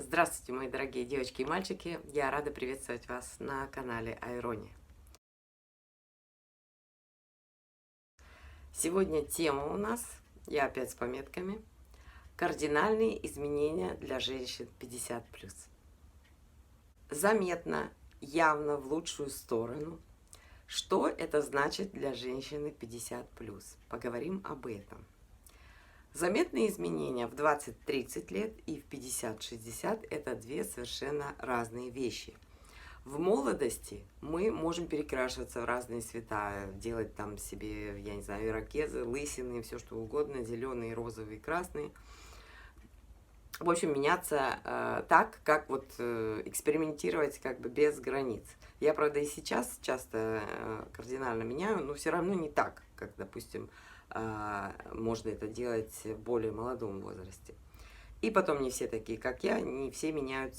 Здравствуйте, мои дорогие девочки и мальчики! Я рада приветствовать вас на канале Айрони. Сегодня тема у нас, я опять с пометками, кардинальные изменения для женщин 50+. Заметно, явно в лучшую сторону. Что это значит для женщины 50+? Поговорим об этом. Заметные изменения в 20-30 лет и в 50-60 – это две совершенно разные вещи. В молодости мы можем перекрашиваться в разные цвета, делать там себе, я не знаю, ирокезы, лысины, все что угодно, зеленые, розовые, красные. В общем, меняться так, как вот экспериментировать как бы без границ. Я, правда, и сейчас часто кардинально меняю, но все равно не так, как, допустим, можно это делать в более молодом возрасте. И потом не все такие, как я, не все меняют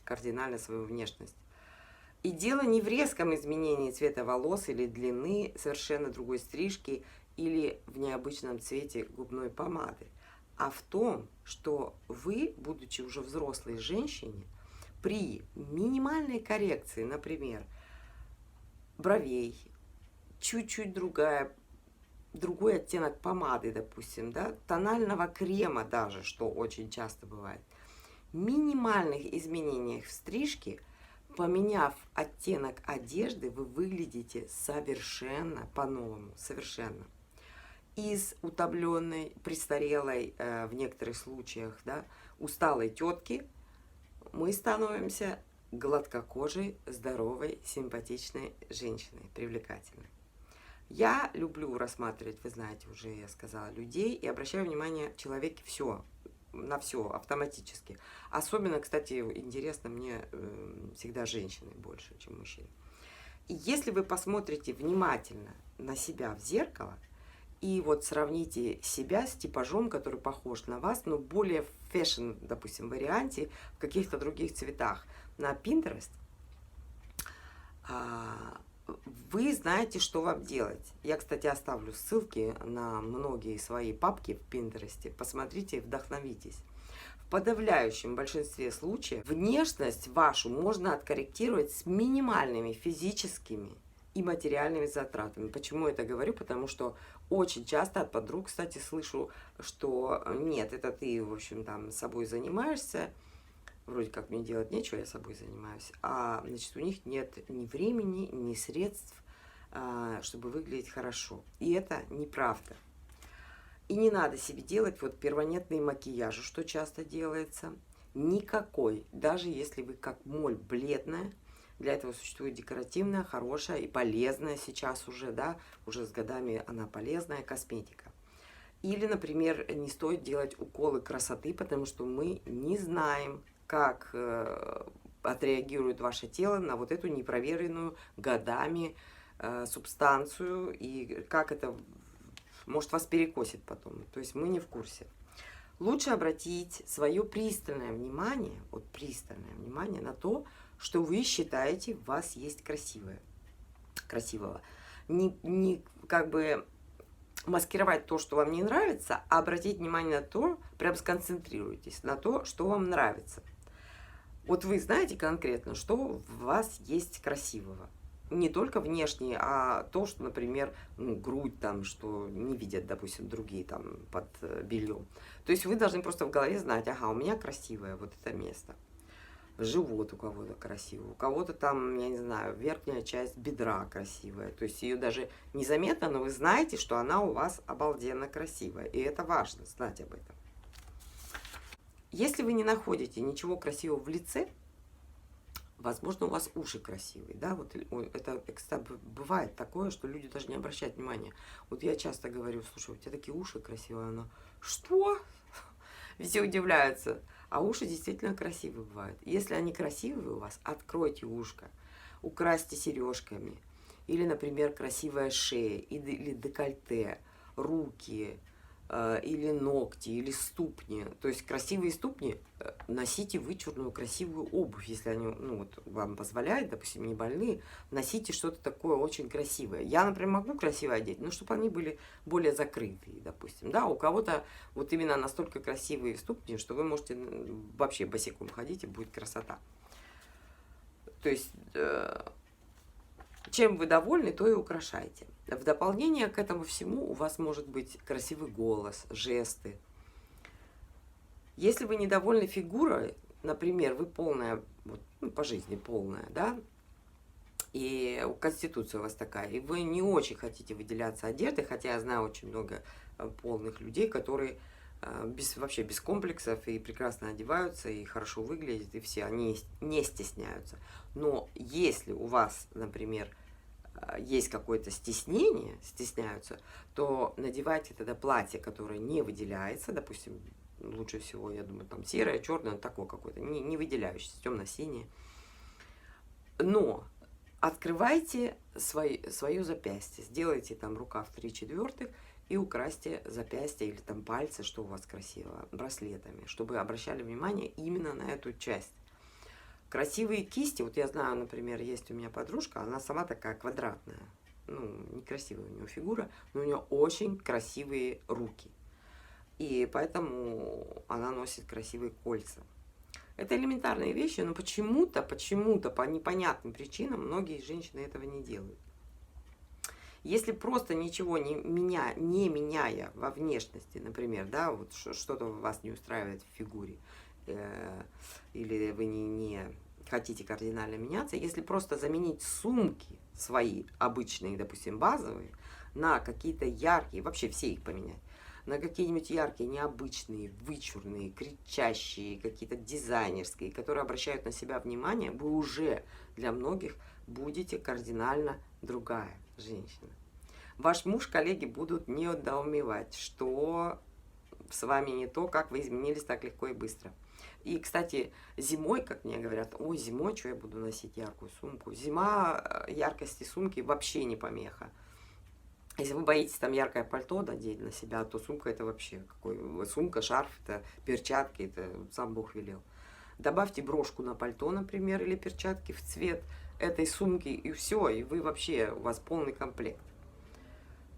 кардинально свою внешность. И дело не в резком изменении цвета волос или длины, совершенно другой стрижки или в необычном цвете губной помады, а в том, что вы, будучи уже взрослой женщиной, при минимальной коррекции, например, бровей, чуть-чуть другой оттенок помады, допустим, да, тонального крема даже, что очень часто бывает, минимальных изменениях в стрижке, поменяв оттенок одежды, вы выглядите совершенно по-новому, совершенно. Из утомленной, престарелой, в некоторых случаях, да, усталой тетки мы становимся гладкокожей, здоровой, симпатичной женщиной, привлекательной. Я люблю рассматривать, вы знаете, уже я сказала, людей и обращаю внимание человеке на все автоматически. Особенно, кстати, интересно мне всегда женщины больше, чем мужчины. И если вы посмотрите внимательно на себя в зеркало и вот сравните себя с типажом, который похож на вас, но более в фэшн, допустим, варианте, в каких-то других цветах, на Pinterest, вы знаете, что вам делать. Я, кстати, оставлю ссылки на многие свои папки в Пинтересте. Посмотрите и вдохновитесь. В подавляющем большинстве случаев внешность вашу можно откорректировать с минимальными физическими и материальными затратами. Почему я это говорю? Потому что очень часто от подруг, кстати, слышу, что нет, это ты, в общем, там собой занимаешься, вроде как мне делать нечего, я собой занимаюсь, а, значит, у них нет ни времени, ни средств, чтобы выглядеть хорошо. И это неправда. И не надо себе делать вот перманентные макияжи, что часто делается. Никакой, даже если вы как моль бледная, для этого существует декоративная, хорошая и полезная сейчас уже, да, уже с годами она полезная косметика. Или, например, не стоит делать уколы красоты, потому что мы не знаем, как отреагирует ваше тело на вот эту непроверенную годами субстанцию, и как это может вас перекосит потом. То есть мы не в курсе. Лучше обратить свое пристальное внимание, вот пристальное внимание на то, что вы считаете, в вас есть красивого. Не как бы маскировать то, что вам не нравится, а обратить внимание на то, прям сконцентрируйтесь на то, что вам нравится. Вот вы знаете конкретно, что в вас есть красивого. Не только внешне, а то, что, например, грудь там, что не видят, допустим, другие там под бельем. То есть вы должны просто в голове знать, ага, у меня красивое вот это место. Живот у кого-то красивый, у кого-то там, я не знаю, верхняя часть бедра красивая. То есть ее даже незаметно, но вы знаете, что она у вас обалденно красивая. И это важно, знать об этом. Если вы не находите ничего красивого в лице, возможно, у вас уши красивые, да, вот это, кстати, бывает такое, что люди даже не обращают внимания. Вот я часто говорю, слушай, у тебя такие уши красивые, она, что? Все удивляются, а уши действительно красивые бывают. Если они красивые у вас, откройте ушко, украсьте сережками, или, например, красивая шея, или декольте, руки, или ногти, или ступни. То есть красивые ступни, носите вычурную красивую обувь, если они, ну, вот, вам позволяют, допустим, не больные, носите что-то такое очень красивое. Я, например, могу красиво одеть, но чтобы они были более закрытые, допустим. Да, у кого-то вот именно настолько красивые ступни, что вы можете вообще босиком ходить, и будет красота. То есть, чем вы довольны, то и украшайте. В дополнение к этому всему у вас может быть красивый голос, жесты. Если вы недовольны фигурой, например, вы полная, вот, ну, по жизни полная, да, и конституция у вас такая, и вы не очень хотите выделяться одеждой, хотя я знаю очень много полных людей, которые вообще без комплексов и прекрасно одеваются, и хорошо выглядят, и все, они не стесняются. Но если у вас, например, есть какое-то стеснение, стесняются, то надевайте тогда платье, которое не выделяется, допустим, лучше всего, я думаю, там серое, черное, такое какое-то, не выделяющееся, темно-синее. Но открывайте свое запястье, сделайте там рукав 3/4 и украсьте запястье или там пальцы, что у вас красиво, браслетами, чтобы обращали внимание именно на эту часть. Красивые кисти, вот я знаю, например, есть у меня подружка, она сама такая квадратная, ну, некрасивая у нее фигура, но у нее очень красивые руки. И поэтому она носит красивые кольца. Это элементарные вещи, но почему-то, по непонятным причинам многие женщины этого не делают. Если просто ничего не меняя во внешности, например, да, вот что-то вас не устраивает в фигуре, или вы не хотите кардинально меняться, если просто заменить сумки свои, обычные, допустим, базовые, на какие-то яркие, вообще все их поменять, на какие-нибудь яркие, необычные, вычурные, кричащие, какие-то дизайнерские, которые обращают на себя внимание, вы уже для многих будете кардинально другая женщина. Ваш муж, коллеги будут недоумевать, что с вами не то, как вы изменились так легко и быстро. И, кстати, зимой, как мне говорят, ой, зимой что я буду носить яркую сумку? Зима, яркости сумки вообще не помеха. Если вы боитесь там яркое пальто надеть на себя, то сумка это вообще какой? Сумка, шарф, это перчатки, это сам Бог велел. Добавьте брошку на пальто, например, или перчатки в цвет этой сумки, и все, и вы вообще, у вас полный комплект.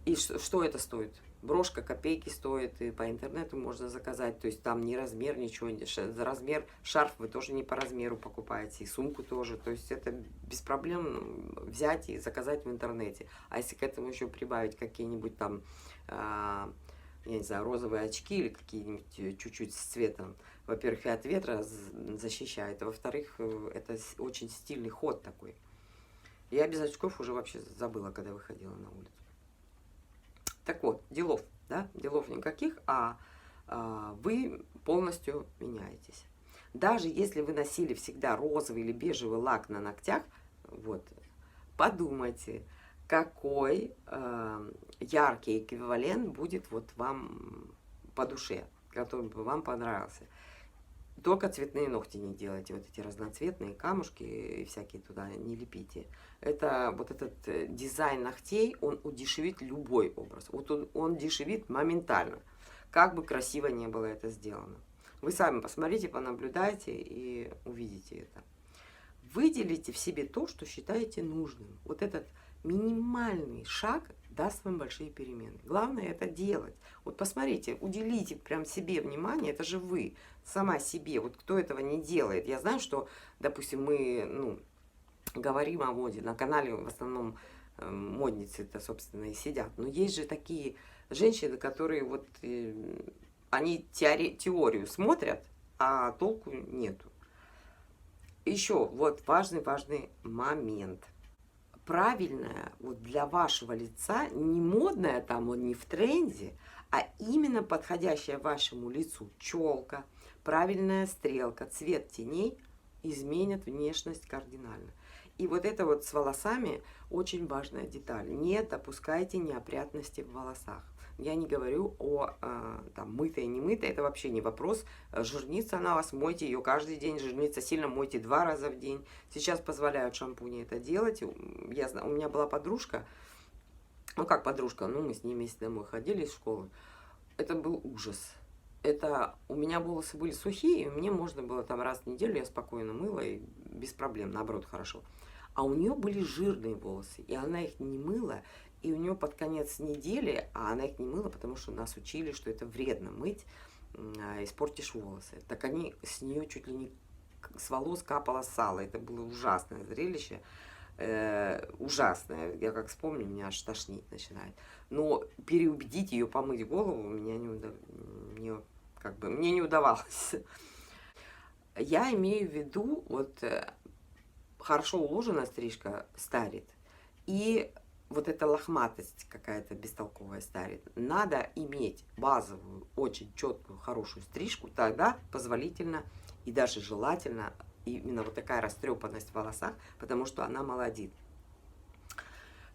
И что это стоит? Брошка копейки стоит, и по интернету можно заказать, то есть там не размер, ничего, за размер, шарф вы тоже не по размеру покупаете, и сумку тоже, то есть это без проблем взять и заказать в интернете. А если к этому еще прибавить какие-нибудь там, я не знаю, розовые очки или какие-нибудь чуть-чуть с цветом, во-первых, и от ветра защищает, а во-вторых, это очень стильный ход такой. Я без очков уже вообще забыла, когда выходила на улицу. Так вот, делов, да, делов никаких, вы полностью меняетесь. Даже если вы носили всегда розовый или бежевый лак на ногтях, вот, подумайте, какой яркий эквивалент будет вот вам по душе, который бы вам понравился. Только цветные ногти не делайте, вот эти разноцветные камушки и всякие туда не лепите. Это вот этот дизайн ногтей, он удешевит любой образ. Вот он дешевит моментально, как бы красиво не было это сделано. Вы сами посмотрите, понаблюдайте и увидите это. Выделите в себе то, что считаете нужным. Вот этот минимальный шаг даст вам большие перемены. Главное это делать. Вот посмотрите, уделите прям себе внимание, это же вы, сама себе. Вот кто этого не делает? Я знаю, что, допустим, мы говорим о моде, на канале в основном модницы-то, собственно, и сидят. Но есть же такие женщины, которые вот, они теорию смотрят, а толку нету. Еще вот важный момент. Правильная вот для вашего лица, не модная там, он не в тренде, а именно подходящая вашему лицу челка, правильная стрелка, цвет теней изменят внешность кардинально. И вот это вот с волосами очень важная деталь. Не допускайте неопрятности в волосах. Я не говорю о там, мытой, не мытой, это вообще не вопрос. Жирнится она у вас, мойте ее каждый день, жирнится сильно, мойте 2 раза в день. Сейчас позволяют шампуни это делать. У меня была подружка, ну как подружка, мы с ней вместе домой ходили из школы. это был ужас. Это у меня волосы были сухие, и мне можно было там раз в неделю, я спокойно мыла, и без проблем, наоборот, хорошо. А у нее были жирные волосы, и она их не мыла, и у нее под конец недели, а она их не мыла, потому что нас учили, что это вредно мыть, испортишь волосы. Так они с нее чуть ли не с волос капало сало. Это было ужасное зрелище. Ужасное. Я как вспомню, меня аж тошнить начинает. Но переубедить ее помыть голову меня мне не удавалось. Я имею в виду, вот хорошо уложенная стрижка старит, и вот эта лохматость какая-то бестолковая старит. Надо иметь базовую, очень четкую, хорошую стрижку, тогда позволительно и даже желательно именно вот такая растрепанность в волосах, потому что она молодит.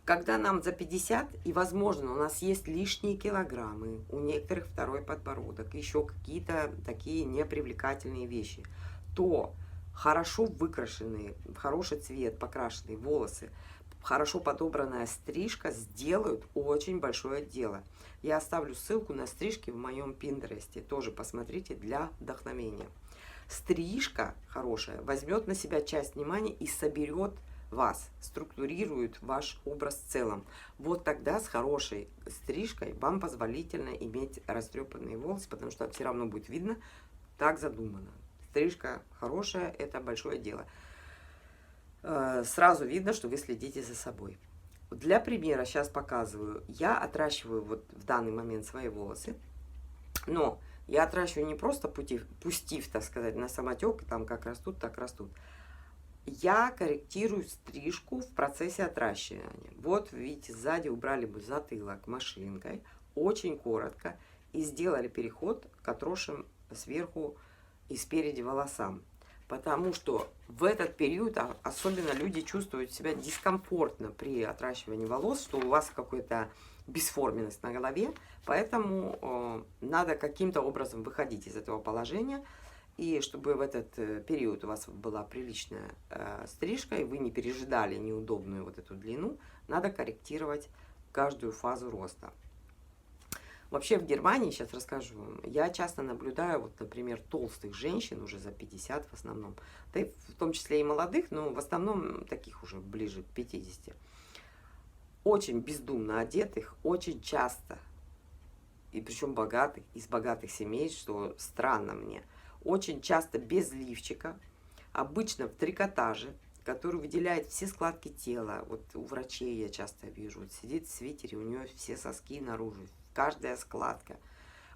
Когда нам за 50, и, возможно, у нас есть лишние килограммы, у некоторых второй подбородок, еще какие-то такие непривлекательные вещи, то хорошо выкрашенные, в хороший цвет покрашенные волосы, хорошо подобранная стрижка сделают очень большое дело. Я оставлю ссылку на стрижки в моем Пинтересте, тоже посмотрите для вдохновения. Стрижка хорошая возьмет на себя часть внимания и соберет вас, структурирует ваш образ в целом. Вот тогда с хорошей стрижкой вам позволительно иметь растрепанные волосы, потому что все равно будет видно, так задумано. Стрижка хорошая, это большое дело. Сразу видно, что вы следите за собой. Для примера сейчас показываю. Я отращиваю вот в данный момент свои волосы, но я отращиваю не просто пустив, так сказать, на самотек, там как растут, так растут. Я корректирую стрижку в процессе отращивания. Вот, видите, сзади убрали бы затылок машинкой, очень коротко, и сделали переход к отросшим сверху и спереди волосам. Потому что в этот период особенно люди чувствуют себя дискомфортно при отращивании волос, что у вас какая-то бесформенность на голове, поэтому надо каким-то образом выходить из этого положения. И чтобы в этот период у вас была приличная стрижка, и вы не пережидали неудобную вот эту длину, надо корректировать каждую фазу роста. Вообще в Германии, сейчас расскажу вам, я часто наблюдаю, вот, например, толстых женщин, уже за 50 в основном, да и в том числе и молодых, но в основном таких уже ближе к 50, очень бездумно одетых, очень часто, и причем богатых, из богатых семей, что странно мне, очень часто без лифчика, обычно в трикотаже, который выделяет все складки тела. Вот у врачей я часто вижу, вот сидит в свитере, у нее все соски наружу, каждая складка.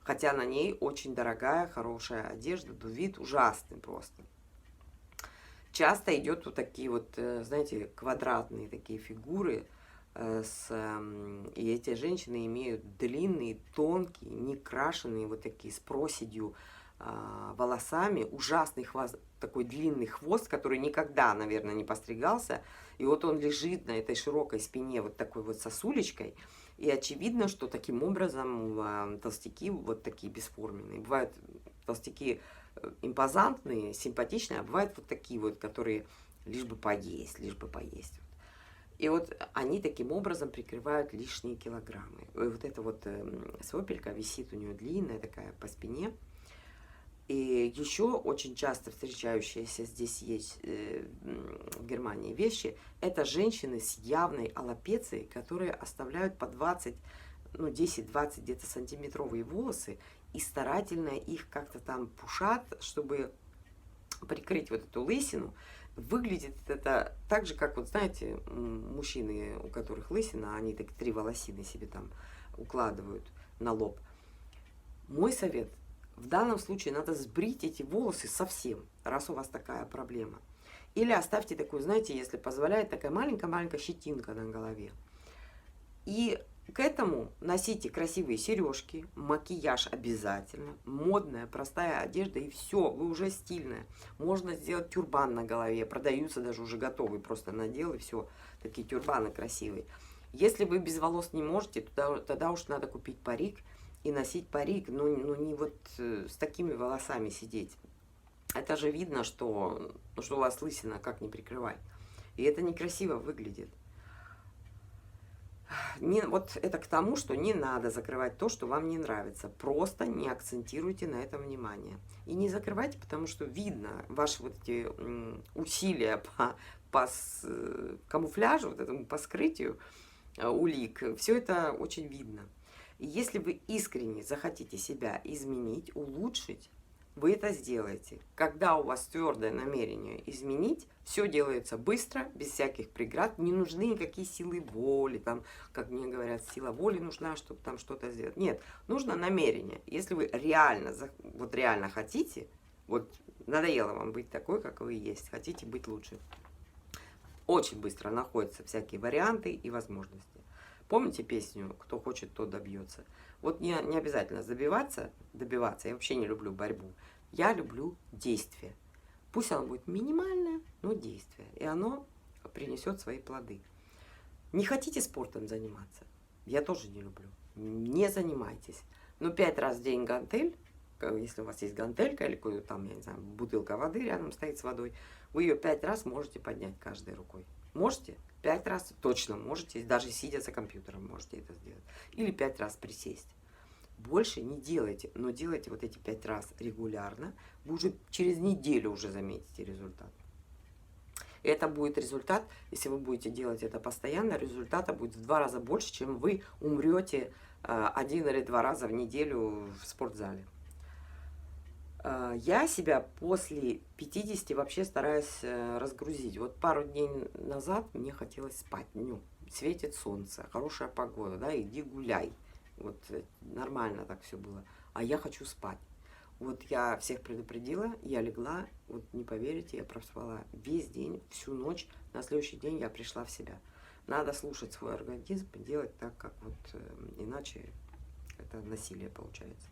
Хотя на ней очень дорогая, хорошая одежда, но вид ужасный просто. Часто идет вот такие вот, знаете, квадратные такие фигуры, и эти женщины имеют длинные, тонкие, некрашенные, вот такие с проседью волосами, ужасный хвост, такой длинный хвост, который никогда, наверное, не постригался, и вот он лежит на этой широкой спине вот такой вот сосулечкой, и очевидно, что таким образом толстяки вот такие бесформенные. Бывают толстяки импозантные, симпатичные, а бывают вот такие вот, которые лишь бы поесть, лишь бы поесть. И вот они таким образом прикрывают лишние килограммы. И вот эта вот свопелька висит у нее длинная такая по спине. И еще очень часто встречающиеся здесь есть в Германии вещи, это женщины с явной аллопецией, которые оставляют по 20, ну 10-20 где-то сантиметровые волосы и старательно их как-то там пушат, чтобы прикрыть вот эту лысину. Выглядит это так же, как вот знаете, мужчины, у которых лысина, они так 3 волосины себе там укладывают на лоб. Мой совет: в данном случае надо сбрить эти волосы совсем, раз у вас такая проблема. Или оставьте такую, знаете, если позволяет, такая маленькая-маленькая щетинка на голове. И к этому носите красивые сережки, макияж обязательно, модная, простая одежда, и все, вы уже стильная. Можно сделать тюрбан на голове, продаются даже уже готовые, просто надел, и все, такие тюрбаны красивые. Если вы без волос не можете, тогда уж надо купить парик и носить парик, но не вот с такими волосами сидеть. Это же видно, что у вас лысина, как не прикрывай. И это некрасиво выглядит. Вот это к тому, что не надо закрывать то, что вам не нравится. Просто не акцентируйте на этом внимание. И не закрывайте, потому что видно ваши вот эти усилия по камуфляжу, вот этому по скрытию улик. Все это очень видно. И если вы искренне захотите себя изменить, улучшить, вы это сделаете. Когда у вас твердое намерение изменить, все делается быстро, без всяких преград, не нужны никакие силы воли, там, как мне говорят, сила воли нужна, чтобы там что-то сделать. Нет, нужно намерение. Если вы реально, вот реально хотите, вот надоело вам быть такой, как вы есть, хотите быть лучше, очень быстро находятся всякие варианты и возможности. Помните песню «Кто хочет, тот добьется»? Вот не обязательно добиваться, я вообще не люблю борьбу. Я люблю действие. Пусть оно будет минимальное, но действие. И оно принесет свои плоды. Не хотите спортом заниматься? Я тоже не люблю. Не занимайтесь. Но 5 раз в день гантель, если у вас есть гантелька или какой-то там, я не знаю, бутылка воды рядом стоит с водой, вы ее 5 раз можете поднять каждой рукой. Можете? 5 раз точно можете, даже сидя за компьютером можете это сделать. Или 5 раз присесть. Больше не делайте, но делайте вот эти 5 раз регулярно. Вы уже через неделю уже заметите результат. И это будет результат, если вы будете делать это постоянно, результата будет в 2 раза больше, чем вы умрете 1 или 2 раза в неделю в спортзале. Я себя после 50 вообще стараюсь разгрузить. Вот пару дней назад мне хотелось спать. Ну, светит солнце, хорошая погода, да, иди гуляй. Вот нормально так все было. А я хочу спать. Вот я всех предупредила, я легла, вот не поверите, я проспала весь день, всю ночь. На следующий день я пришла в себя. Надо слушать свой организм, делать так, как вот иначе это насилие получается.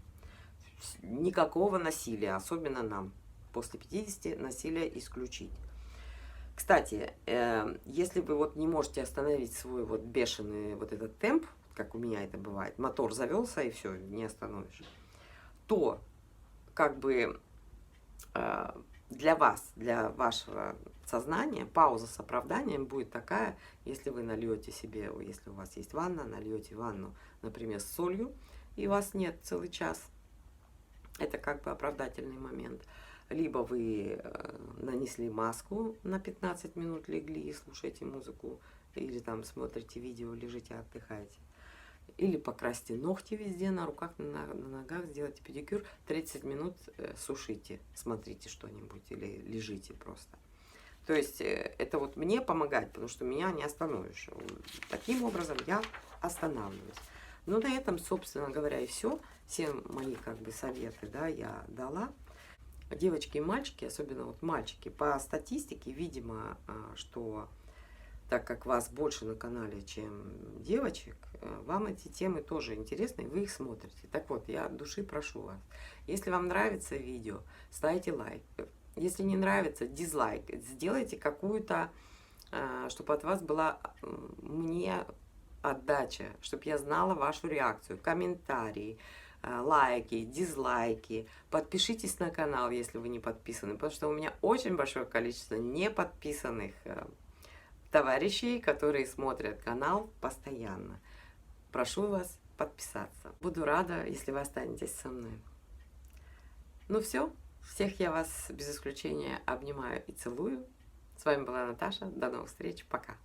Никакого насилия, особенно нам. После 50 насилие исключить. Кстати, если вы вот не можете остановить свой вот бешеный вот этот темп, как у меня это бывает, мотор завелся и все, не остановишь, то как бы для вас, для вашего сознания пауза с оправданием будет такая, если вы нальете себе, если у вас есть ванна, нальете ванну, например, с солью, и вас нет целый час. Это как бы оправдательный момент. Либо вы нанесли маску, на 15 минут легли и слушаете музыку, или там смотрите видео, лежите, отдыхаете. Или покрасьте ногти везде, на руках, на ногах, сделайте педикюр, 30 минут сушите, смотрите что-нибудь или лежите просто. То есть это вот мне помогает, потому что меня не остановишь. Таким образом я останавливаюсь. Ну, на этом, собственно говоря, и все. Все мои как бы советы, да, я дала. Девочки и мальчики, особенно вот мальчики, по статистике, видимо, что так как вас больше на канале, чем девочек, вам эти темы тоже интересны, и вы их смотрите. Так вот, я от души прошу вас, если вам нравится видео, ставьте лайк. Если не нравится, дизлайк. Сделайте какую-то, чтобы от вас была мне отдача, чтобы я знала вашу реакцию, комментарии, лайки, дизлайки. Подпишитесь на канал, если вы не подписаны, потому что у меня очень большое количество неподписанных товарищей, которые смотрят канал постоянно. Прошу вас подписаться. Буду рада, если вы останетесь со мной. Ну все, всех я вас без исключения обнимаю и целую. С вами была Наташа. До новых встреч. Пока.